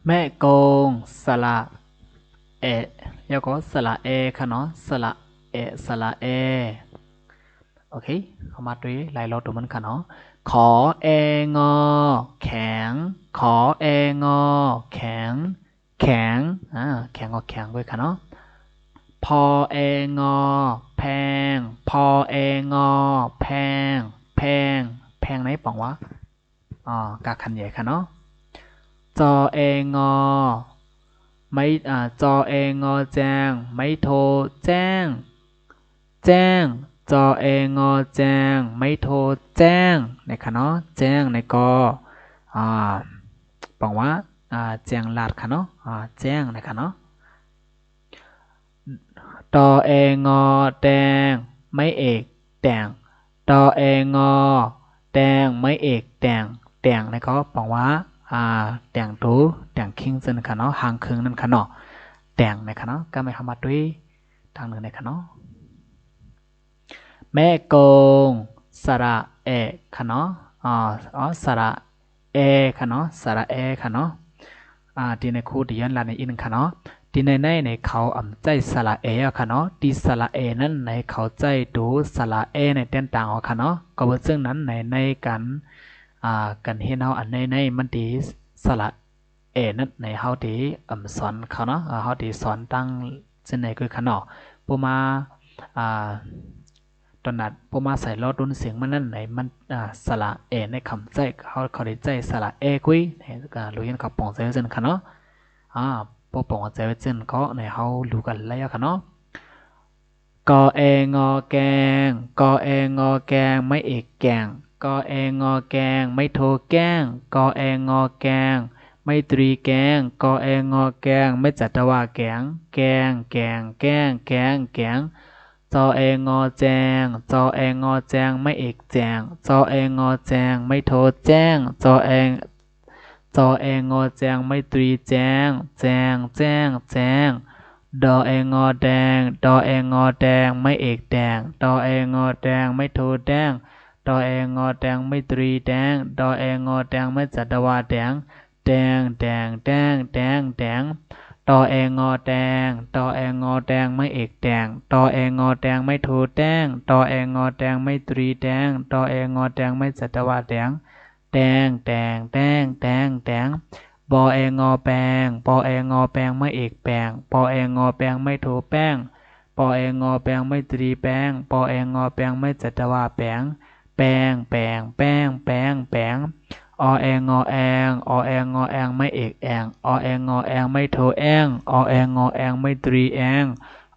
แม่กงสระเอะแล้วก็สระเอค่ะเนาะสระเอะสระเอโอเคเข้ามาด้วยลายล้อตัวมันค่ะเนาะขอเองอแข็งขอเองอแข็งแข็งแข็งก็แข็งด้วยค่ะเนาะพอเองอแพงพอเองอแพงแพงแพงไหนป๋องวะกาคันใหญ่ค่ะเนาะจอเองอไม่จอเองอแจ้งไม่โทรแจ้งแจ้งจอเองอแจ้งไม่โทรแจ้งนะคะเนาะแจ้งในก็อ่าบอกว่าแจ้งลาดค่ะเนาะแจ้งนะคะเนาะตอเองอแดงไม่เอกแดงตอเองอแดงไม่เอกแดงแดงในก็บอกว่าแดงทูแดงคิงซึ่งนะคะเนาะหางครึ่งนั่นค่ะเนาะแดงนะคะเนาะก็ไม่คำว่าด้วยทางหนึ่งนะคะเนาะแม่โกงสระเอกค่ะเนาะสระเอค่ะเนาะสระเอค่ะเนาะที่ในครูที่ย้อนหลังในอีกหนึ่งค่ะเนาะที่ในเขาใจสระเออะค่ะเนาะที่สระเอนั้นในเขาใจดูสระเอในเต้นต่างอะค่ะเนาะก็ว่าซึ่งนั้นในการกันเห็นเฮาอันในมันดีสระเอนั้นในเฮาที่สอนเขาเนาะเฮาที่สอนตั้งซึ่งในคือค่ะเนาะปูมาอ่าตอนนั้นปูมาใส่ล้อดุนเสียงมันนั่นไหนมันสระเอในคำใจเขาได้ใจสระเอกุยในรู้ยันเขาปองใจซึ่งค่ะเนาะพอปองใจซึ่งเขาในเฮารู้กันแล้วค่ะเนาะกอเองอแกงกอเองอแกงไม่เอกแกงกอเองอแกงไม่โทรแกงกอเองอแกงไม่ตรีแกงกอเองอแกงไม่จัตวาแกงแกงแกงแกงแกงแกงจอเองอแจงจอเองอแจงไม่เอกแจงจอเองอแจงไม่โทรแจ้งจอเองอแจงไม่ตรีแจ้งแจ้งแจ้งแจ้งดอเองอแดงดอเองอแดงไม่เอกแดงดอเองอแดงไม่โทรแดงดอเองอแดงไม่ตรีแดงดอเองอแดงไม่จัตวาแดงแดงแดงแดงแดงแดงตอเองอแดงตอเองอแดงไม่เอกแดงตอเองอแดงไม่โทรแดงตอเองอแดงไม่ตรีแดงตอเองอแดงไม่จัตวาแดงแดงแดงแดงแดงแดงบอเองอแปงปอเองอแปงไม่เอกแปงปอเองอแปงไม่โทแป้งปอเองอแปงไม่ตรีแป้งปอเองอแปงไม่จัตวาแปงแปงแปงแป้งแปงแปงอเองอแองอเองอแองไม่เอกแองอเองอแองไม่โทแองอเองอแองไม่ตรีแอง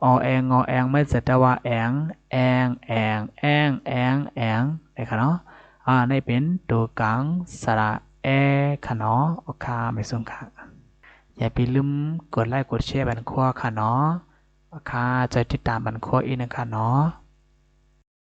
อเองอแองไม่จัตวาแองแองแองแองแองแองไอ้ค่ะเนาะในเป็นตัวกลางสระเอค่ะเนาะโอเคไม่ส่งค่ะอย่าไปลืมกดไลค์กดแชร์บันครัวค่ะเนาะโอเคใจติดตามบันครัวอีกนะคะเนาะ